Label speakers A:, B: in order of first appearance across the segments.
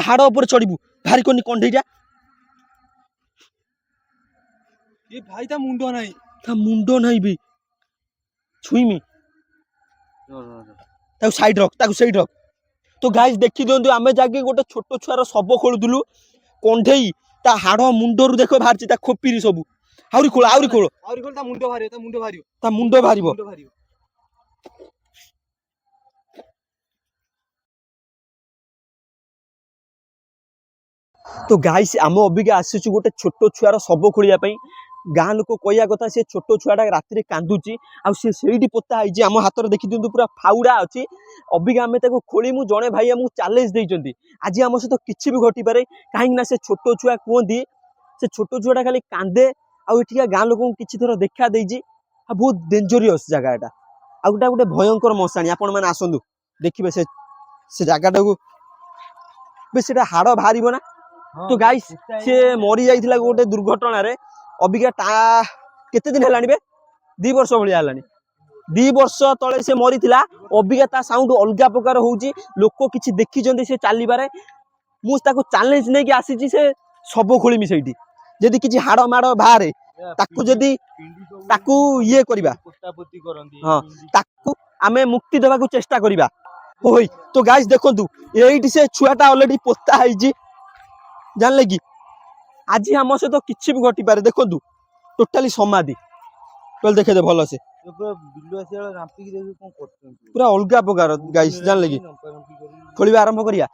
A: हाड़ ऊपर चढ़बू भारी कोनी कंढईटा
B: ये भाई ता मुंडो नहीं
A: बे छुईमी ताकू साइड रख तो गाइस देखी दिंतु आम जाके गोटे छोट छुआर शब खोलुलु कंढई ता हाड़ मुंडर देख बाहर ता खोपीरी सब आउरी खोल
B: ता मुंडो
A: भारी तो गाइस आम अबिका आसीचु गोटे छोट छुआर शब खोलिया गाँ लोक कहया कथा से छोट छुआटा राति कांदुची आईटी पोता है आम हाथ में देखी दिखाँ पूरा फाउड़ा अच्छी अबिका आम खोलमु जड़े भाई आमको चैलेंज देते आज आम सहित किसी भी घटी पारे कहीं से छोट छुआ कहती से छोट छुआटा खाली कांदे आठिका गाँ लोक किसी थर देखा देती बहुत डेंजरियस जगह यहाँ आ गोटा गोटे भयंकर मशाणी आपण मैंने आसतु देखिए से जगटा को बेटा हाड़ बाहर ना तो गाइस सी मरी जाइथिला गोटे दुर्घटना रे अबिका केते दिन हेलानी बे 2 वर्ष भलिया हेलानी 2 वर्ष तले से मरी थिला अबिका ता साउंड अलगा प्रकार होउची लोक किछि देखि जंदी से चाली बारे मु ताको चैलेंज नै कि आसी से सब खोलिमी सेठी जदी किछि हाड़ माड़ बाहर ताकू जदी ताकू ये करबा हां ताकू आमे मुक्ति देबा को चेष्टा करबा होई तो गाइस देखंतु एठी से छुआटा ऑलरेडी पोता हैजी जानले कि आज आम सहित किसी भी घटी पारे देखु टोटाली समाधि कल देखे दे भल से पूरा अलग प्रकार गाइस जानले कि खोलिबा आरंभ करिया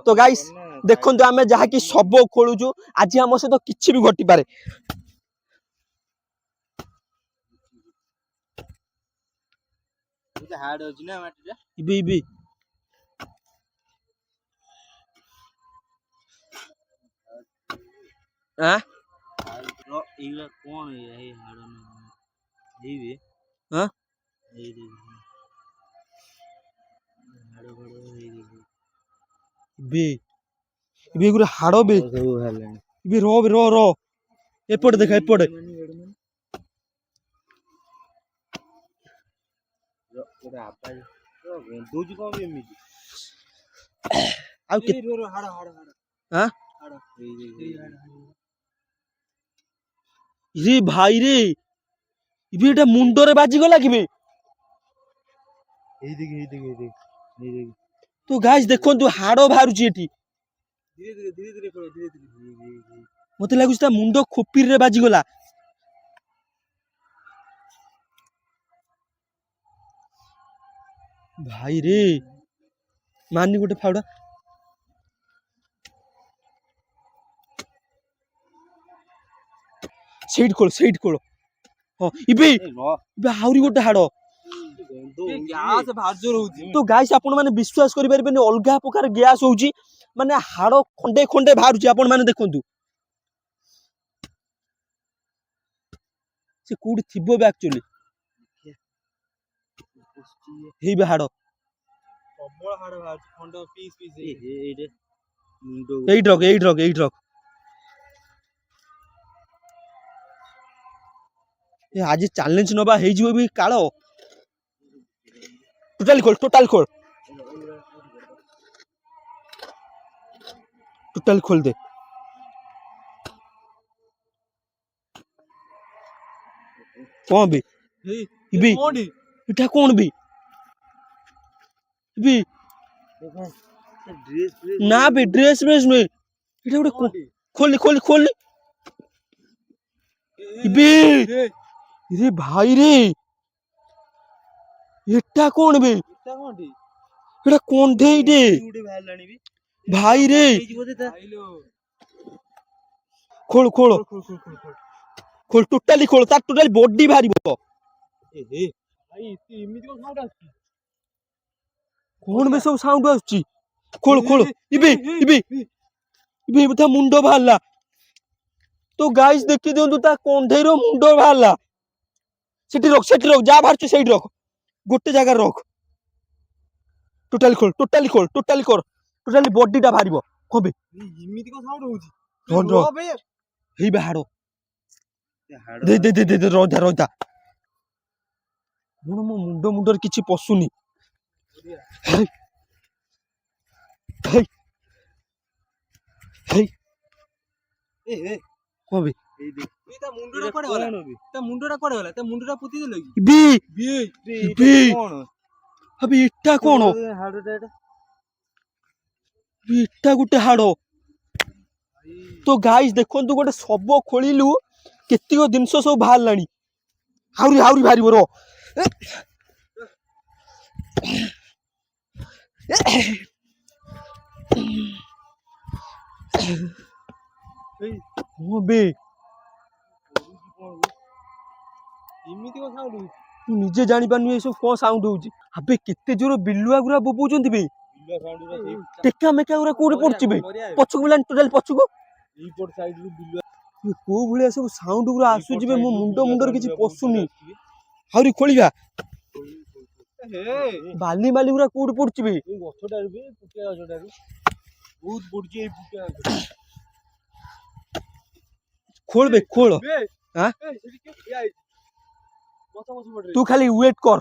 A: तो गाइस देखु आम जहाँ कि सब खोलुचु आज आम सहित किसी भी घटी पारे इबी हाँ कौन है हाँ बे गुरे हाड़ बे बे रो एपटे देखा एपटे रे भाई रे इबे मुंडरे बाजी गला कि तो गाइस देखंतु हाड़ बाहरुची एठी मते लागुच ता मुंडो खोपीर रे बाजी गला भाई रे मानी गोटे फाउडा सेट खोल हां इबे आउरी गोटे हाड़ तो गाइस आपण माने विश्वास करि परबेनी अलगा प्रकार गैस होउची माने हाड़ खंडे खंडे बाहरुची आपण माने देखंतु से कोडी थिबो बे एक्चुअली हेई बे हाड़ प्रबल हाड़ बाहर खंड पीस एई ड्रग ए आज चैलेंज नबा हेई जीवो भी कालो टोटल खोल दे कौन भी इटा कौन भी ना भी ड्रेस में इटा गोटे खोल इबे रे भाई रे एटा कौन बे एटा कौन दे दे भाई रे खोल टोटाली खोल तार टोटाली बॉडी बाहरिबो कौन बे सब साउंड आछी खोल इबे बता मुंडो बाहरला तो गाइस देखि दियंतु ता कंधेरो मुंडो बाहरला सेठी रख जा बाहर छु सेठी रख गोटे जगह रख टोटाली खोल टोटाली बॉडीटा बाहरिबो कबे इमिति को साउंड होउची बे हेई बाहर दे रोधा मो मुंडर किछि पसुनी
B: ए ए
A: କଣ ବେ
B: এই দেখ এই তা মুন্ডটা কোড়ে গলা তা মুন্ডটা কোড়ে গলা তা মুন্ডটা পুতি দিল কি
A: বে
B: বে কোন
A: আবে ଏଟା କଣ
B: ହାଡଟା ଏଟା
A: ଏଟା ଗୋଟେ ହାଡ ତ ଗାଇସ୍ ଦେଖନ୍ତୁ ଗୋଟେ ଶବ ଖୋଳିଲୁ କେତିକ ଜିନିଷ ସବୁ ବାହାରିଲାଣି ଆହୁରି ଆହୁରି ବାହାରିବ ର ହଁ ବେ
B: ଏମିତି କଥା ହଉଛୁ
A: ମୁଁ ନିଜେ ଜାଣିପାରୁନି ଏସବୁ କଣ ସାଉଣ୍ଡ ହଉଛି ଆବେ କେତେ ଜୋର ବିଲୁଆ ଗୁରା ବୋବଉଛନ୍ତି ବେ
B: ବିଲ ସାଉଣ୍ଡ ରେ
A: ଟେକା ମେକା ଗୁରା କୋଉଠି ପଡୁଛି ବେ ପଛକୁ ବୁଲାନି ଟୋଟାଲ ପଛକୁ
B: ଏଇ ପଟ ସାଇଡ ରୁ ବିଲ
A: ଇଏ କୋଉ ଭଳିଆ ସବୁ ସାଉଣ୍ଡ ଗୁରା ଆସୁଛି ବେ ମୋ ମୁଣ୍ଡରେ କିଛି ପଶୁନି ଆହୁରି ଖୋଳିବା
B: ହେ
A: ବାଲି ବାଲି ଗୁରା କୋଉଠି ପଡୁଛି ବେ
B: ଏଇ ଗଛଟାରୁ ବି ପୁଟିଆ ଗଛଟାରୁ ବହୁତ ପଡୁଛି ଏଇ ପୁଟିଆ ଗଛ
A: ଖୋଳ ବେ ଖୋଳ
B: ହାଁ
A: ହାଁ
B: ସେଠି କିଏ ଠିଆ ହେଇଛି ବସ ବସ ପଡରେ
A: ତୁ ଖାଲି ୱେଟ୍ କର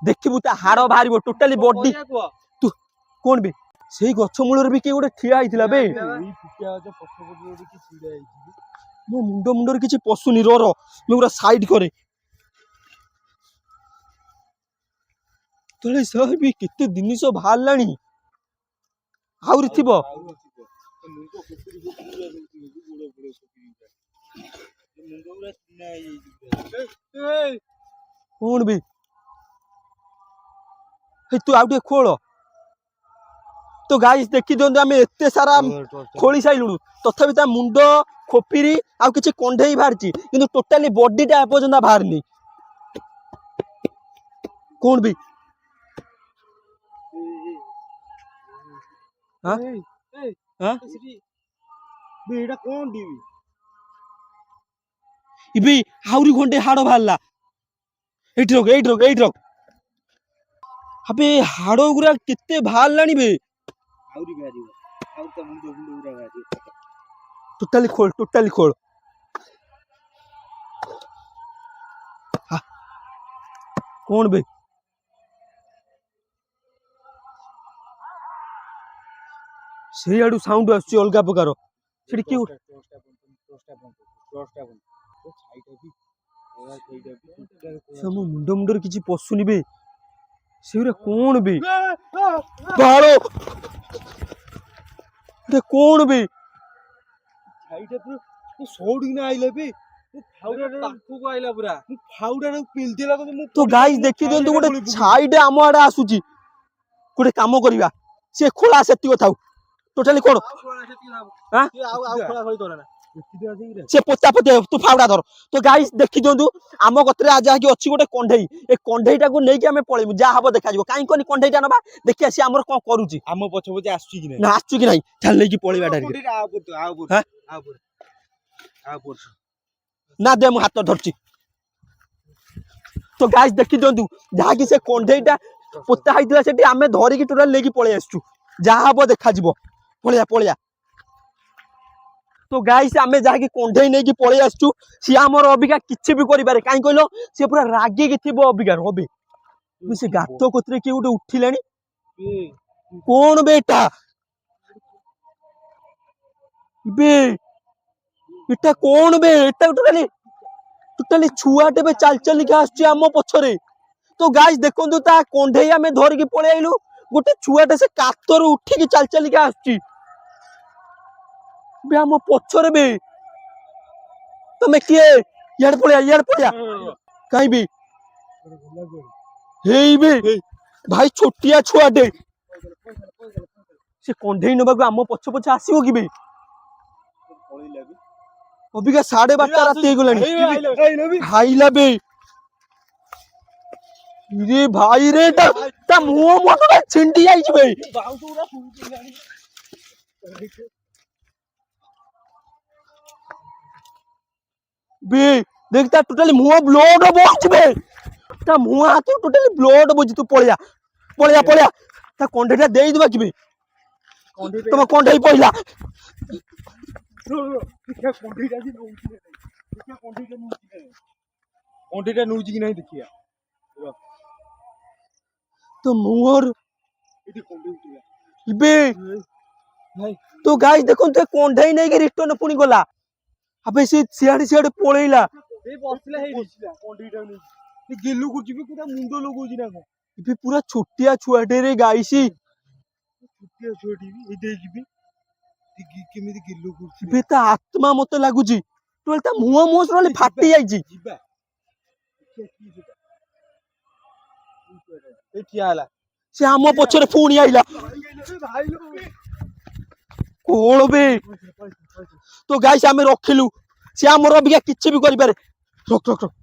A: ଦେଖିବୁ ତା ହାଡ ବାହାରିବ ଟୋଟାଲି ବଡି ତୁ କଣ ବେ ସେଇ ଗଛ ମୂଳରେ ବି କିଏ ଗୋଟେ ଠିଆ ହେଇଥିଲା ବେ
B: ଏଇ ପୁଟିଆ ଗଛ ପଛପଟେ ଗୋଟେ କି ଛିଡା ହେଇଛି
A: ମୋ ମୁଣ୍ଡରେ କିଛି ପଶୁନି ର ମୁଁ ପୁରା ସାଇଡ କରେ ତଳେ ସହ ବି କେତେ ଜିନିଷ ବାହାରିଲାଣି ଆହୁରି ଥିବ
B: ମୁଣ୍ଡ କୁକୁରି କୁକୁରି ଗୋଡ ଗୋଡ କୁକୁରି ମୁଣ୍ଡ ପୁରା ଚିହ୍ନା ହେଇଯାଇଛି
A: କଣ ବେ ହେଇ ତୁ ଆଉ ଟିକେ ଖୋଳ ତ ଗାଇସ୍ ଦେଖି ଦିଅନ୍ତୁ ଆମେ ଏତେ ସାରା ଖୋଳି ସାଇଲୁଣୁ ତଥାପି ତା ମୁଣ୍ଡ ଖୋପିରି ଆଉ କିଛି କଣ୍ଢେଇ ବାହାରିଛି କିନ୍ତୁ ଟୋଟାଲି ବଡିଟା ଏପର୍ଯ୍ୟନ୍ତ ବାହାରିନି କଣ ବେ ହାଁ ହାଁ
B: ଏଇଟା କଣ ଦିବି
A: ଇବେ ଆହୁରି ଘଣ୍ଟେ ହାଡ ବାହାରିଲା ଏଇଠି ରଖ ଆବେ ହାଡ ଗୁରା କେତେ ବାହାରିଲାଣି ବେ
B: ଆହୁରି ବାହାରିବ ଆଉ ତା ମୁଣ୍ଡ ଗୁରା ବାହାରିବ
A: ଟୋଟାଲି ଖୋଳ କଣ ବେ ସେଇଆଡୁ ସାଉଣ୍ଡ ଆସୁଛି ଅଲଗା ପ୍ରକାର ସେଠି କିଏ ମୋ ମୁଣ୍ଡରେ କିଛି ପଶୁନି ବେ ସେଗୁରା କଣ ବେ ବାଳ ଏଟା କଣ ବେ ତ ଗାଇସ୍ ଦେଖି ଦିଅନ୍ତୁ ଗୋଟେ ଛାଇଟେ ଆମ ଆଡେ ଆସୁଛି ଗୋଟେ କାମ କରିବା ସେ ଖୋଳା ସେତିକି ଥାଉ ଟୋଟାଲି କଣ ସେ ପୋତା ପୋତି ତୁ ଫାଉଡା ଧର ତ ଗାଇସ୍ ଦେଖି ଦିଅନ୍ତୁ ଆମ କତିରେ ଯାହାକି ଅଛି ଗୋଟେ କଣ୍ଢେଇ ଏ କଣ୍ଢେଇଟାକୁ ନେଇକି ଆମେ ପଳେଇବୁ ଯାହା ହବ ଦେଖାଯିବ କାହିଁ କନି କଣ୍ଢେଇଟା ନବା ଦେଖିଆ ସିଏ ଆମର କଣ କରୁଛି
B: ଆମ ପଛ ପଛେ ଆସୁଛି କି
A: ନା ଆସୁଛି କି ନାହିଁ ଚାଲ ନେଇକି ପଳେଇବା ନା ଦେ ମୁଁ ହାତ ଧରିଛି ତ ଗାଇସ୍ ଦେଖି ଦିଅନ୍ତୁ ଯାହାକି ସେ କଣ୍ଢେଇଟା ପୋତା ହେଇଥିଲା ସେଠି ଆମେ ଧରିକି ଟୋଟାଲ ନେଇକି ପଳେଇ ଆସିଛୁ ଯାହା ହବ ଦେଖାଯିବ ପଳେଇବା ତ ଗାଇସ୍ ଆମେ ଯାହାକି କଣ୍ଢେଇ ନେଇକି ପଳେଇ ଆସିଛୁ ସିଏ ଆମର ଅବିକା କିଛି ବି କରିପାରେ କାହିଁ କହିଲ ସିଏ ପୁରା ରାଗିକି ଥିବ ଅବିକା ରବେ ସେ ଗାତ କତିରେ କିଏ ଗୋଟେ ଉଠିଲାଣି କଣ ବେ ଏଟା କଣ ବେ ଏଟା ଟୋଟାଲି ଛୁଆଟେ ବେ ଚାଲିକା ଆସୁଛି ଆମ ପଛରେ ତ ଗାଇସ୍ ଦେଖନ୍ତୁ ତା କଣ୍ଢେଇ ଆମେ ଧରିକି ପଳେଇ ଆଇଲୁ ଗୋଟେ ଛୁଆଟେ ସେ କାତରୁ ଉଠିକି ଚାଲିକା ଆସୁଛି ବେ ଆମ ପଛରେ ବେ ତମେ କିଏ ଇଆଡେ ପଳେଇବା କାହିଁ ବେ ହେଇ ବେ ଭାଇ ଛୋଟିଆ ଛୁଆଟେ ସେ କଣ୍ଢେଇ ନବାକୁ ଆମ ପଛ ଆସିବ କି ବେ ଅବିକା 12:30 ରାତି ହେଇଗଲାଣି ଖାଇଲା ବେ रे भाई रे ता मुंह मोटा छिंडी जाइछ बे बे देख ता टोटली मुंह ब्लड बोछ बे ता मुंह हाथ टोटली ब्लड बोछ तू पळिया ता कंढेटा देई दबा कि बे तुम कंढेई पहिला
B: कंढेटा नउची कि नहीं देखिया
A: तो मुहर इबे तो गाइस देखो तो कंढेई नहीं के रिटर्न पुनी गला ଆବେ ସେ ସିଆଡେ ପଳେଇଲା।
B: ଏଇ ବସିଲା ହେଇଠି କଣ୍ଡିଟା ନେଇ ଏ ଗିଲୁ କରୁଛି ବି ପୁରା ମୁଣ୍ଡ ଲଗଉଛି ନା କଣ
A: ଏବେ ପୁରା ଛୋଟିଆ ଛୁଆଟେରେ ଗାଇସି।
B: ଛୋଟିଆ ଛୁଆଟି ବି ଏଇ ଦେଇକି ବି କେମିତି ଗିଲୁ କରୁଛି
A: ଏବେ ତା ଆତ୍ମା ମତେ ଲାଗୁଛି ଟୋଟାଲି ତା ମୁହଁ ଟୋଟାଲି ଫାଟି ଯାଇଛି।
B: ଯିବା ଏ ଠିଆ ହେଲା
A: ସେ ଆମ ପଛରେ ପୁଣି ଆଇଲା। କଣ ବେ ତ ଗାଇସ୍ ଆମେ ରଖିଲୁ। ସେ ଆମର ଅବିକା କିଛି ବି କରିପାରେ। ରଖ ରଖ ରଖ।